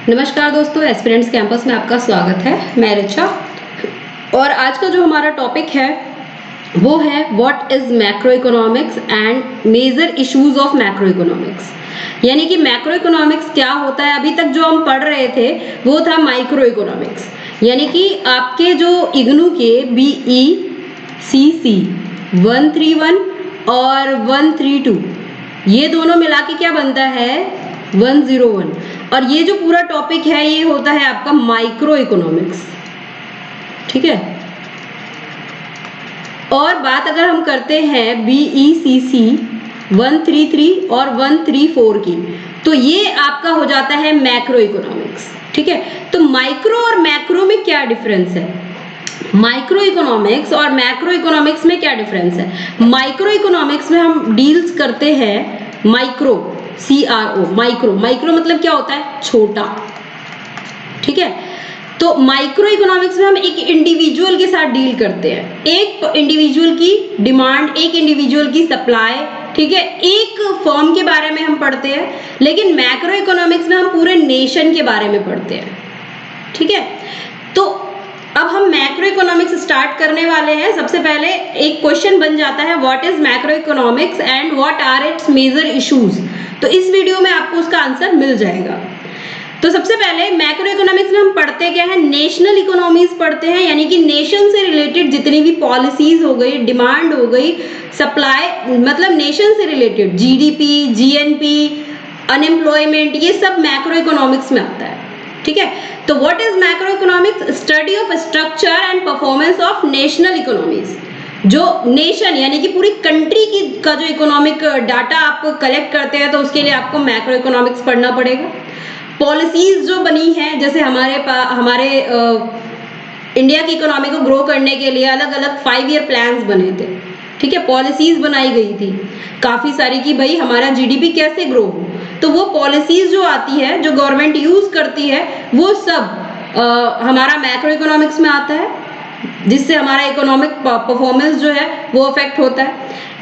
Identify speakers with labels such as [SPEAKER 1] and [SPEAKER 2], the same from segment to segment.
[SPEAKER 1] नमस्कार दोस्तों, aspirants campus में आपका स्वागत है। मैं रिचा और आज का जो हमारा टॉपिक है वो है what is macro economics and major issues of macro economics. यानी कि मैक्रो इकोनॉमिक्स क्या होता है। अभी तक जो हम पढ़ रहे थे वो था माइक्रो इकोनॉमिक्स, यानी कि आपके जो इग्नू के BECC 131 और 132 ये दोनों मिला के क्या बनता है 101। और ये जो पूरा टॉपिक है ये होता है आपका माइक्रो इकोनॉमिक्स, ठीक है। और बात अगर हम करते हैं BECC 133 और 134 की, तो ये आपका हो जाता है मैक्रो इकोनॉमिक्स, ठीक है। तो माइक्रो और मैक्रो में क्या डिफरेंस है, माइक्रो इकोनॉमिक्स और मैक्रो इकोनॉमिक्स में क्या डिफरेंस है। माइक्रो इकोनॉमिक्स में हम डील्स करते हैं माइक्रो, CRO, माइक्रो मतलब क्या होता है, छोटा, ठीक है। तो माइक्रो इकोनॉमिक्स में हम एक इंडिविजुअल के साथ डील करते हैं, एक इंडिविजुअल की डिमांड, एक इंडिविजुअल की सप्लाई, ठीक है, एक फर्म के बारे में हम पढ़ते हैं। लेकिन मैक्रो इकोनॉमिक्स में हम पूरे नेशन के बारे में पढ़ते हैं, ठीक है। तो अब हम मैक्रो इकोनॉमिक्स स्टार्ट करने वाले हैं। सबसे पहले एक क्वेश्चन बन जाता है what is macro economics and what are its major issues. तो इस वीडियो में आपको उसका आंसर मिल जाएगा। तो सबसे पहले मैक्रो इकोनॉमिक्स में हम पढ़ते क्या है, नेशनल इकोनॉमीज पढ़ते हैं, यानी कि नेशन से रिलेटेड जितनी भी पॉलिसीज हो गई, डिमांड हो गई, सप्लाई, मतलब नेशन से रिलेटेड GDP, GNP, अनएम्प्लॉयमेंट, ये सब मैक्रो इकोनॉमिक्स में आता है, ठीक है। तो what is macro economics, study of structure and performance of national economies. जो नेशन यानी कि पूरी कंट्री की का जो इकोनॉमिक डाटा आप कलेक्ट करते हैं, तो उसके लिए आपको मैक्रो इकोनॉमिक्स पढ़ना पड़ेगा। पॉलिसीज जो बनी हैं, जैसे हमारे इंडिया की इकोनॉमी को ग्रो करने के लिए अलग अलग 5 ईयर प्लान्स बने थे, ठीक है, पॉलिसीज बनाई गई थी काफी सारी कि भाई हमारा GDP कैसे ग्रो हो। तो वो पॉलिसीज जो आती है, जो गवर्नमेंट यूज करती है, वो सब हमारा मैक्रो इकोनॉमिक्स में आता है, जिससे हमारा इकोनॉमिक परफॉर्मेंस जो है वो अफेक्ट होता है।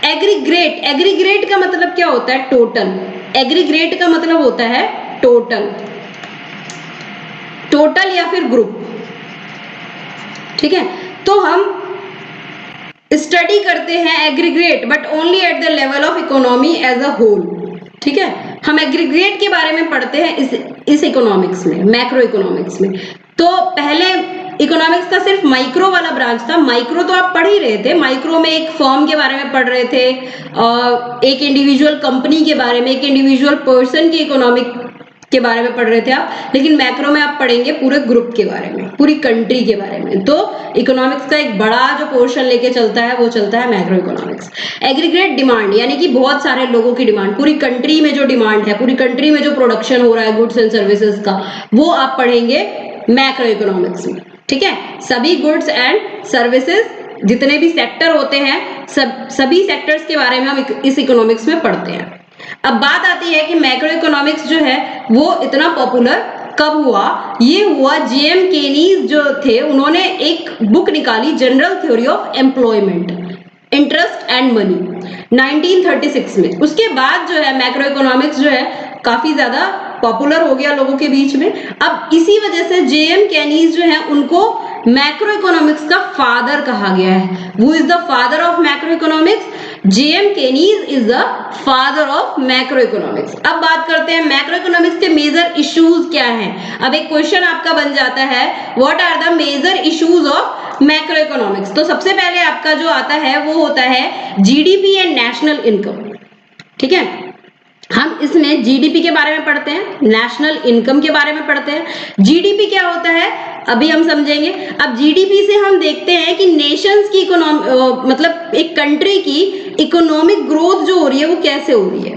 [SPEAKER 1] एग्रीग्रेट का मतलब क्या होता है, टोटल। एग्रीग्रेट का मतलब होता है टोटल या फिर ग्रुप, ठीक है। तो हम स्टडी करते हैं aggregate but only at the level of economy as a whole, ठीक है। हम एग्रीग्रेट के बारे में पढ़ते हैं इस इकोनॉमिक्स में, मैक्रो इकोनॉमिक्स में। तो पहले इकोनॉमिक्स का सिर्फ माइक्रो वाला ब्रांच था। माइक्रो तो आप पढ़ ही रहे थे, माइक्रो में एक फर्म के बारे में पढ़ रहे थे, एक इंडिविजुअल कंपनी के बारे में, एक इंडिविजुअल पर्सन की इकोनॉमिक के बारे में पढ़ रहे थे आप। लेकिन मैक्रो में आप पढ़ेंगे पूरे ग्रुप के बारे में, पूरी कंट्री के बारे में। तो इकोनॉमिक्स का एक बड़ा जो पोर्शन लेके चलता है वो चलता है मैक्रो इकोनॉमिक्स। एग्रीगेट डिमांड यानी कि बहुत सारे लोगों की डिमांड, पूरी कंट्री में जो डिमांड है, पूरी कंट्री में जो प्रोडक्शन हो रहा है गुड्स एंड सर्विसेज का, वो आप पढ़ेंगे मैक्रो इकोनॉमिक्स में, ठीक है। सभी गुड्स एंड सर्विसेज जितने भी सेक्टर होते हैं, सभी सेक्टर्स के बारे में हम इस इकोनॉमिक्स में पढ़ते हैं। अब बात आती है कि मैक्रो इकोनॉमिक्स जो है वो इतना पॉपुलर कब हुआ। ये हुआ JM केनीज जो थे, उन्होंने एक बुक निकाली, general theory of employment, interest and money, 1936 में। उसके बाद जो है मैक्रो इकोनॉमिक्स जो है काफी ज्यादा पॉपुलर हो गया लोगों के बीच में। अब इसी वजह से JM केनीज जो है उनको मैक्रो इकोनॉमिक्स का फादर कहा गया है। Who is the father of macro economics, JM Keynes is the father of macro economics. अब बात करते हैं मैक्रो इकोनॉमिक्स के मेजर इश्यूज क्या हैं। अब एक क्वेश्चन आपका बन जाता है what are the major issues of macro economics. तो सबसे पहले आपका जो आता है वो होता है GDP एंड नेशनल इनकम, ठीक है। हम इसमें GDP के बारे में पढ़ते हैं, नेशनल इनकम के बारे में पढ़ते हैं। GDP क्या होता है अभी हम समझेंगे। अब GDP से हम देखते हैं कि नेशंस की इकोनॉमी, मतलब एक कंट्री की इकोनॉमिक ग्रोथ जो हो रही है वो कैसे हो रही है।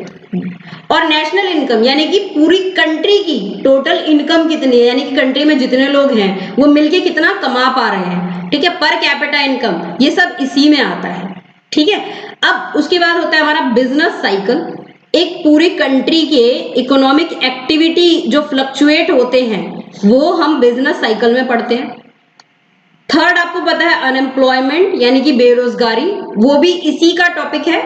[SPEAKER 1] और नेशनल इनकम यानी कि पूरी कंट्री की टोटल इनकम कितनी है, यानी कि कंट्री में जितने लोग हैं वो मिलके कितना कमा पा रहे हैं, ठीक है, पर कैपिटा इनकम, ये सब इसी में आता है, ठीक है। अब उसके बाद होता है हमारा बिजनेस साइकिल। एक पूरी कंट्री के इकोनॉमिक एक्टिविटी जो फ्लक्चुएट होते हैं वो हम बिजनेस साइकिल में पढ़ते हैं। थर्ड आपको पता है अनएम्प्लॉयमेंट यानी कि बेरोजगारी, वो भी इसी का टॉपिक है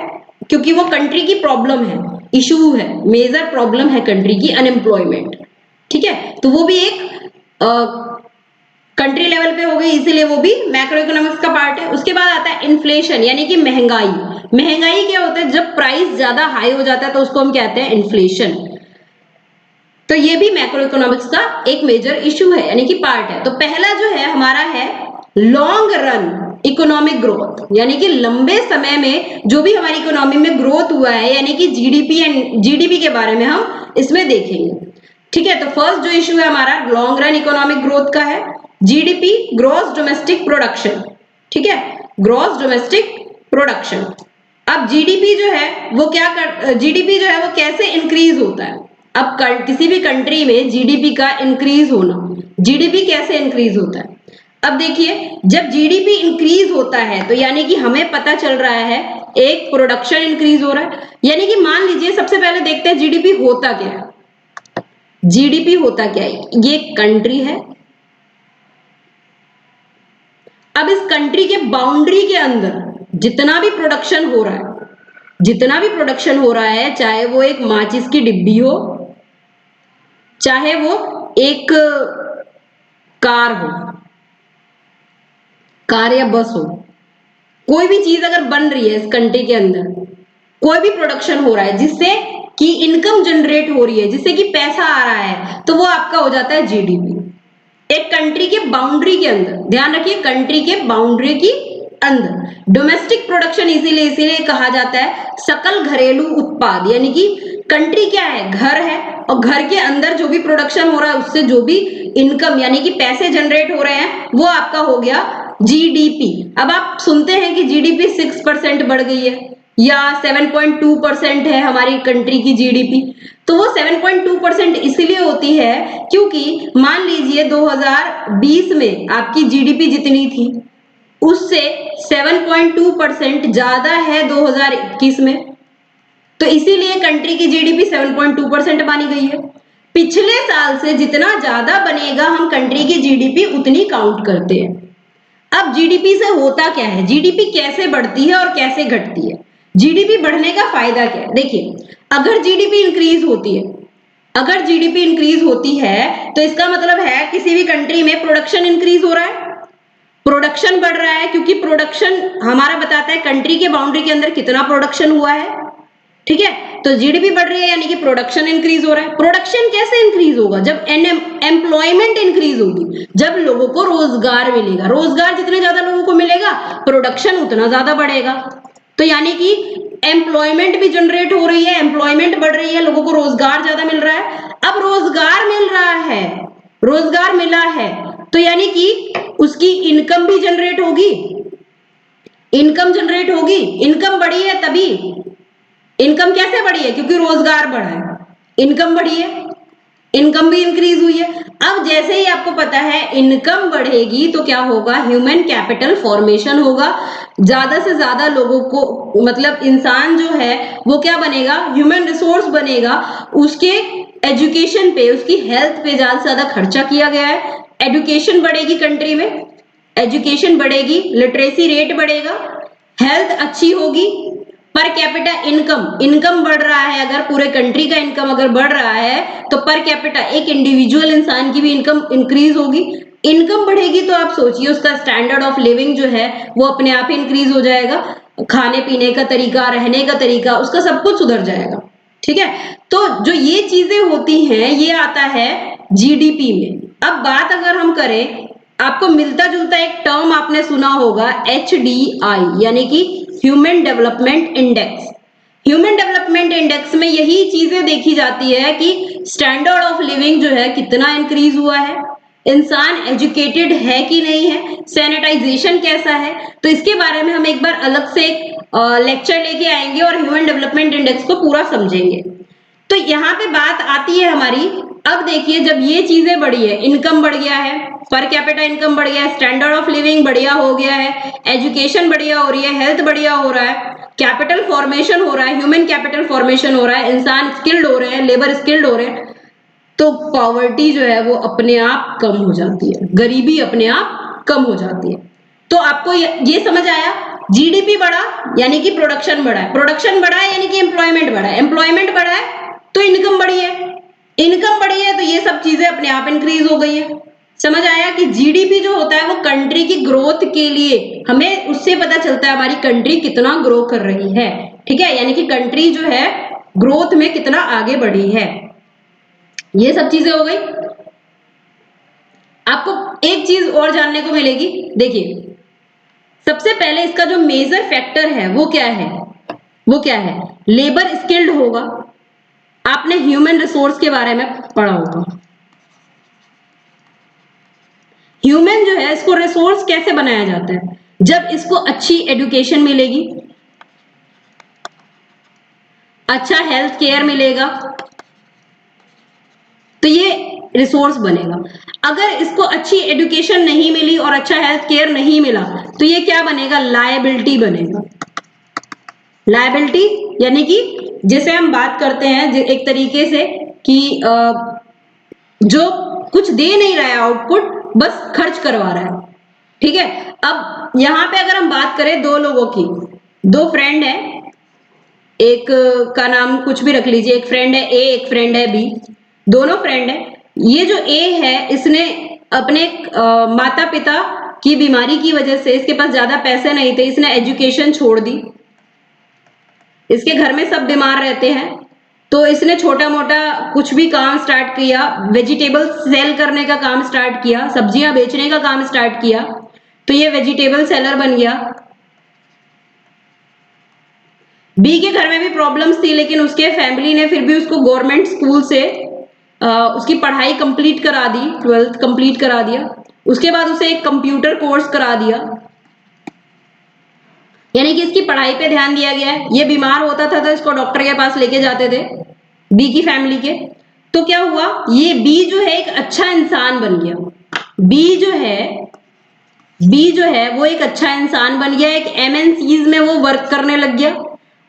[SPEAKER 1] क्योंकि वो कंट्री की प्रॉब्लम है, इशू है, मेजर प्रॉब्लम है कंट्री की अनएम्प्लॉयमेंट, ठीक है, तो वो भी एक कंट्री लेवल पे हो गई, इसीलिए वो भी मैक्रो इकोनॉमिक्स का पार्ट है। उसके बाद आता है इन्फ्लेशन यानी कि महंगाई। महंगाई क्या होता है, जब प्राइस ज्यादा हाई हो जाता है तो उसको हम कहते हैं इन्फ्लेशन। तो ये भी मैक्रो इकोनॉमिक्स का एक मेजर इशू है यानी कि पार्ट है। तो पहला जो है हमारा है लॉन्ग रन इकोनॉमिक ग्रोथ, यानी कि लंबे समय में जो भी हमारी इकोनॉमी में ग्रोथ हुआ है, यानी कि जीडीपी एंड जीडीपी के बारे में हम इसमें देखेंगे। ठीक है, तो फर्स्ट जो इशू है हमारा लॉन्ग रन इकोनॉमिक ग्रोथ का है, जीडीपी ग्रॉस डोमेस्टिक प्रोडक्शन। ठीक है, ग्रॉस डोमेस्टिक प्रोडक्शन। अब जीडीपी जो है वो क्या कर, जीडीपी जो है वो कैसे इंक्रीज होता है। अब किसी भी कंट्री में जीडीपी का इंक्रीज होना, जीडीपी कैसे इंक्रीज होता है। अब देखिए, जब जीडीपी इंक्रीज होता है तो यानी कि हमें पता चल रहा है एक प्रोडक्शन इंक्रीज हो रहा है। यानी कि मान लीजिए, सबसे पहले देखते हैं जीडीपी होता क्या है। जीडीपी होता क्या है, ये कंट्री है। अब इस कंट्री के बाउंड्री के अंदर जितना भी प्रोडक्शन हो रहा है, जितना भी प्रोडक्शन हो रहा है, चाहे वो एक माचिस की डिब्बी हो, चाहे वो एक कार हो, कार या बस हो, कोई भी चीज अगर बन रही है इस कंट्री के अंदर, कोई भी प्रोडक्शन हो रहा है जिससे कि इनकम जनरेट हो रही है, जिससे कि पैसा आ रहा है, तो वो आपका हो जाता है जीडीपी। एक कंट्री के बाउंड्री के अंदर, ध्यान रखिए, कंट्री के बाउंड्री की अंदर डोमेस्टिक प्रोडक्शन इसीलिए इसीलिए कहा जाता है सकल घरेलू उत्पाद। यानी कि कंट्री क्या है, घर है, और घर के अंदर जो भी प्रोडक्शन हो रहा है उससे जो भी इनकम यानी कि पैसे जनरेट हो रहे हैं वो आपका हो गया जीडीपी। अब आप सुनते हैं कि जीडीपी 6% बढ़ गई है या 7.2% है हमारी कंट्री की जीडीपी। तो वो 7.2% इसलिए होती है क्योंकि मान लीजिए 2020 में आपकी जीडीपी जितनी थी उससे 7.2% ज्यादा है 2021 में, तो इसीलिए कंट्री की जीडीपी 7.2% मानी गई है। पिछले साल से जितना ज्यादा बनेगा हम कंट्री की जीडीपी उतनी काउंट करते हैं। अब जीडीपी से होता क्या है, जीडीपी कैसे बढ़ती है और कैसे घटती है, जीडीपी बढ़ने का फायदा क्या है। देखिए, अगर जीडीपी इंक्रीज होती है, अगर जीडीपी इंक्रीज होती है तो इसका मतलब है किसी भी कंट्री में प्रोडक्शन इंक्रीज हो रहा है, प्रोडक्शन बढ़ रहा है, क्योंकि प्रोडक्शन हमारा बताता है कंट्री के बाउंड्री के अंदर कितना प्रोडक्शन हुआ है। ठीक है, तो जीडीपी बढ़ रही है यानी कि प्रोडक्शन इंक्रीज हो रहा है। प्रोडक्शन कैसे इंक्रीज होगा, जब एम्प्लॉयमेंट इंक्रीज होगी, जब लोगों को रोजगार मिलेगा, रोजगार जितने ज्यादा लोगों को मिलेगा प्रोडक्शन उतना ज्यादा बढ़ेगा। तो यानी कि एम्प्लॉयमेंट भी जनरेट हो रही है, एम्प्लॉयमेंट बढ़ रही है, लोगों को रोजगार ज्यादा मिल रहा है। अब रोजगार मिल रहा है, रोजगार मिला है, तो यानी कि उसकी इनकम भी जनरेट होगी, इनकम जनरेट होगी, इनकम बढ़ी है तभी। इनकम कैसे बढ़ी है, क्योंकि रोजगार बढ़ा है, इनकम बढ़ी है, इनकम भी इंक्रीज हुई है। अब जैसे ही आपको पता है इनकम बढ़ेगी तो क्या होगा, ह्यूमन कैपिटल फॉर्मेशन होगा, ज्यादा से ज्यादा लोगों को, मतलब इंसान जो है वो क्या बनेगा, ह्यूमन रिसोर्स बनेगा। उसके एजुकेशन पे, उसकी हेल्थ पे ज्यादा से ज्यादा खर्चा किया गया है। एजुकेशन बढ़ेगी कंट्री में, एजुकेशन बढ़ेगी, लिटरेसी रेट बढ़ेगा, हेल्थ अच्छी होगी, पर कैपिटा इनकम, इनकम बढ़ रहा है, अगर पूरे कंट्री का इनकम अगर बढ़ रहा है तो पर कैपिटा एक इंडिविजुअल इंसान की भी इनकम इंक्रीज होगी। इनकम बढ़ेगी तो आप सोचिए उसका स्टैंडर्ड ऑफ लिविंग जो है वो अपने आप ही इंक्रीज हो जाएगा, खाने पीने का तरीका, रहने का तरीका, उसका सब कुछ सुधर जाएगा। ठीक है, तो जो ये चीजें होती हैं ये आता है जीडीपी में। अब बात अगर हम करें, आपको मिलता जुलता एक टर्म आपने सुना होगा HDI यानी कि human development index. Human development index में यही चीजें देखी जाती है कि स्टैंडर्ड ऑफ लिविंग जो है कितना इंक्रीज हुआ है, इंसान एजुकेटेड है कि नहीं है, सैनिटाइजेशन कैसा है। तो इसके बारे में हम एक बार अलग से एक लेक्चर लेके आएंगे और ह्यूमन डेवलपमेंट इंडेक्स को पूरा समझेंगे। तो यहाँ पे बात आती है हमारी, अब देखिए जब ये चीजें बढ़ी है, इनकम बढ़ गया है, पर कैपिटा इनकम बढ़ गया है, स्टैंडर्ड ऑफ लिविंग बढ़िया हो गया है, एजुकेशन बढ़िया हो रही है, हेल्थ बढ़िया हो रहा है, कैपिटल फॉर्मेशन हो रहा है, ह्यूमन कैपिटल फॉर्मेशन हो रहा है, इंसान स्किल्ड हो रहे हैं, लेबर स्किल्ड हो रहे हैं, तो पॉवर्टी जो है वो अपने आप कम हो जाती है, गरीबी अपने आप कम हो जाती है। तो आपको ये समझ आया, जीडीपी बढ़ा यानी कि प्रोडक्शन बढ़ा है, प्रोडक्शन बढ़ा है यानी कि एम्प्लॉयमेंट बढ़ा है, एम्प्लॉयमेंट बढ़ा है तो इनकम बढ़ी है, इनकम बढ़ी है तो ये सब चीजें अपने आप इंक्रीज हो गई है। समझ आया कि जीडीपी जो होता है वो कंट्री की ग्रोथ के लिए, हमें उससे पता चलता है हमारी कंट्री कितना ग्रो कर रही है। ठीक है, यानी कि कंट्री जो है ग्रोथ में कितना आगे बढ़ी है। ये सब चीजें हो गई। आपको एक चीज और जानने को मिलेगी। देखिए, सबसे पहले इसका जो मेजर फैक्टर है वो क्या है, वो क्या है, लेबर स्किल्ड होगा। आपने ह्यूमन रिसोर्स के बारे में पढ़ा होगा। ह्यूमन जो है इसको रिसोर्स कैसे बनाया जाता है, जब इसको अच्छी एजुकेशन मिलेगी, अच्छा हेल्थ केयर मिलेगा, तो ये रिसोर्स बनेगा। अगर इसको अच्छी एजुकेशन नहीं मिली और अच्छा हेल्थ केयर नहीं मिला तो ये क्या बनेगा, लायबिलिटी बनेगा। लायबिलिटी यानी कि जैसे हम बात करते हैं एक तरीके से कि जो कुछ दे नहीं रहा है आउटपुट, बस खर्च करवा रहा है। ठीक है, अब यहां पे अगर हम बात करें दो लोगों की, दो फ्रेंड है, एक का नाम कुछ भी रख लीजिए, एक फ्रेंड है ए, एक फ्रेंड है बी, दोनों फ्रेंड है। ये जो ए है इसने अपने माता पिता की बीमारी की वजह से, इसके पास ज्यादा पैसे नहीं थे, इसने एजुकेशन छोड़ दी। इसके घर में सब बीमार रहते हैं, तो इसने छोटा मोटा कुछ भी काम स्टार्ट किया, वेजिटेबल सेल करने का काम स्टार्ट किया, सब्जियां बेचने का काम स्टार्ट किया, तो ये वेजिटेबल सेलर बन गया। बी के घर में भी प्रॉब्लम्स थी, लेकिन उसके फैमिली ने फिर भी उसको गवर्नमेंट स्कूल से उसकी पढ़ाई कंप्लीट करा दी, 12th कंप्लीट करा दिया। उसके बाद उसे एक कंप्यूटर कोर्स करा दिया, यानी कि इसकी पढ़ाई पे ध्यान दिया गया है। ये बीमार होता था तो इसको डॉक्टर के पास लेके जाते थे बी की फैमिली के। तो क्या हुआ, ये बी जो है एक अच्छा इंसान बन गया। बी जो है वो एक अच्छा इंसान बन गया, एक एमएनसीज में वो वर्क करने लग गया।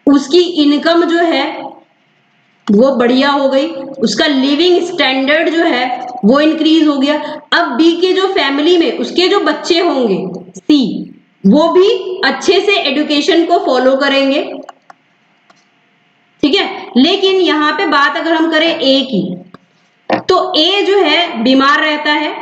[SPEAKER 1] उसकी इनकम जो है वो बढ़िया हो गई, उसका लिविंग स्टैंडर्ड जो है वो इंक्रीज हो गया। अब बी के जो फैमिली में उसके जो बच्चे होंगे सी, वो भी अच्छे से एजुकेशन को फॉलो करेंगे। ठीक है, लेकिन यहां पे बात अगर हम करें ए की, तो ए जो है बीमार रहता है,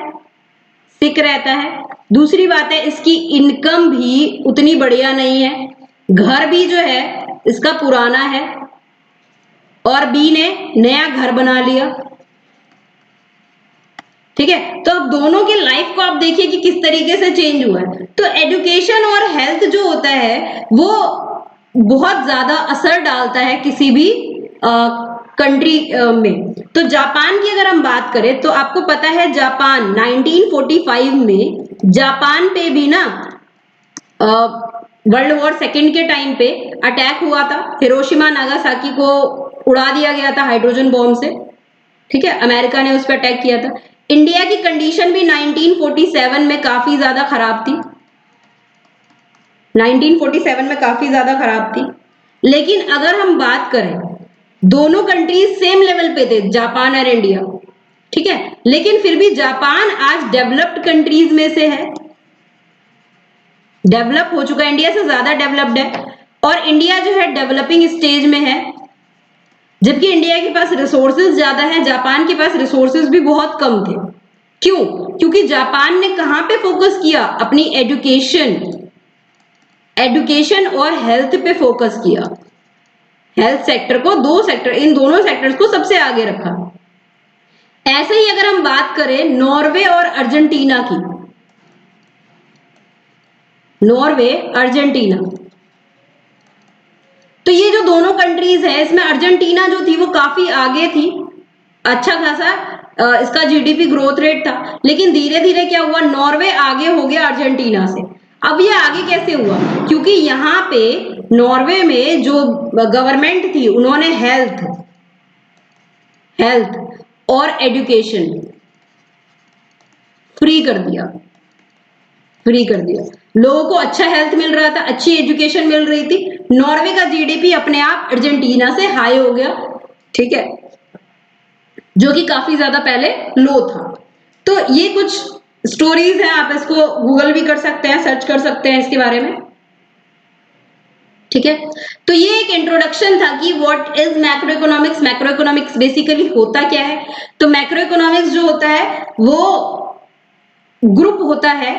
[SPEAKER 1] सिक रहता है। दूसरी बात है इसकी इनकम भी उतनी बढ़िया नहीं है, घर भी जो है इसका पुराना है, और बी ने नया घर बना लिया। ठीक है, तो अब दोनों की लाइफ को आप देखिए कि किस तरीके से चेंज हुआ है। तो एजुकेशन और हेल्थ जो होता है वो बहुत ज्यादा असर डालता है किसी भी कंट्री में। तो जापान की अगर हम बात करें तो आपको पता है जापान 1945 में जापान पे भी ना वर्ल्ड वॉर सेकेंड के टाइम पे अटैक हुआ था। हिरोशिमा नागासाकी को उड़ा दिया गया था हाइड्रोजन बॉम्ब से। ठीक है, अमेरिका ने उस पर अटैक किया था। इंडिया की कंडीशन भी 1947 में काफी ज्यादा खराब थी, 1947 में काफी ज्यादा खराब थी। लेकिन अगर हम बात करें, दोनों कंट्रीज सेम लेवल पे थे, जापान और इंडिया। ठीक है, लेकिन फिर भी जापान आज डेवलप्ड कंट्रीज में से है, डेवलप हो चुका है, इंडिया से ज्यादा डेवलप्ड है। और इंडिया जो है डेवलपिंग स्टेज में है, जबकि इंडिया के पास रिसोर्सेज ज्यादा है, जापान के पास रिसोर्सेज भी बहुत कम थे। क्यों? क्योंकि जापान ने कहां पे फोकस किया, अपनी एजुकेशन और हेल्थ पे फोकस किया। हेल्थ सेक्टर को, दो सेक्टर, इन दोनों सेक्टर्स को सबसे आगे रखा। ऐसे ही अगर हम बात करें नॉर्वे और अर्जेंटीना की, नॉर्वे अर्जेंटीना, तो ये जो दोनों कंट्रीज है इसमें अर्जेंटीना जो थी वो काफी आगे थी, अच्छा खासा इसका जीडीपी ग्रोथ रेट था। लेकिन धीरे धीरे क्या हुआ, नॉर्वे आगे हो गया अर्जेंटीना से। अब ये आगे कैसे हुआ, क्योंकि यहाँ पे नॉर्वे में जो गवर्नमेंट थी उन्होंने हेल्थ और एजुकेशन फ्री कर दिया, फ्री कर दिया। लोगों को अच्छा हेल्थ मिल रहा था, अच्छी एजुकेशन मिल रही थी। नॉर्वे का जीडीपी अपने आप अर्जेंटीना से हाई हो गया। ठीक है, जो कि काफी ज्यादा पहले लो था। तो ये कुछ स्टोरीज हैं, आप इसको गूगल भी कर सकते हैं, सर्च कर सकते हैं इसके बारे में। ठीक है, तो ये एक इंट्रोडक्शन था कि what is macro economics. Macro economics basically होता क्या है? तो मैक्रो इकोनॉमिक्स जो होता है वो ग्रुप होता है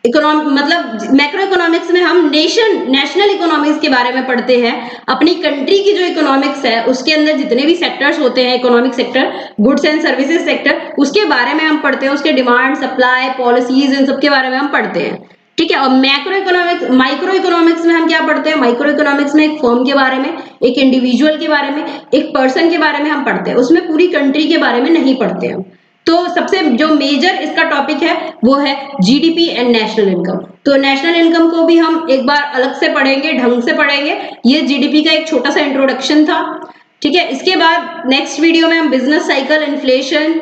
[SPEAKER 1] इकोनॉमिक, मतलब मैक्रो इकोनॉमिक्स में हम नेशनल इकोनॉमिक्स के बारे में पढ़ते हैं। अपनी कंट्री की जो इकोनॉमिक्स है उसके अंदर जितने भी सेक्टर्स होते हैं, economic sector, goods and services sector, उसके बारे में हम पढ़ते हैं, उसके डिमांड, सप्लाई, पॉलिसीज, इन सब के बारे में हम पढ़ते हैं। ठीक है, और मैक्रो इकोनॉमिक्स, माइक्रो इकोनॉमिक्स में हम क्या पढ़ते हैं? माइक्रो इकोनॉमिक्स में एक फर्म के बारे में, एक इंडिविजुअल के बारे में, एक पर्सन के बारे में हम पढ़ते हैं, उसमें पूरी कंट्री के बारे में नहीं पढ़ते हम। तो सबसे जो मेजर इसका टॉपिक है वो है जीडीपी एंड नेशनल इनकम। तो नेशनल इनकम को भी हम एक बार अलग से पढ़ेंगे, ढंग से पढ़ेंगे। ये जीडीपी का एक छोटा सा इंट्रोडक्शन था। ठीक है, इसके बाद नेक्स्ट वीडियो में हम बिजनेस साइकिल, इन्फ्लेशन,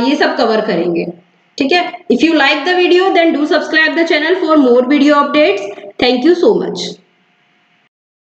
[SPEAKER 1] ये सब कवर करेंगे। ठीक है, if you like the video then do subscribe the channel for more video updates. Thank you so much.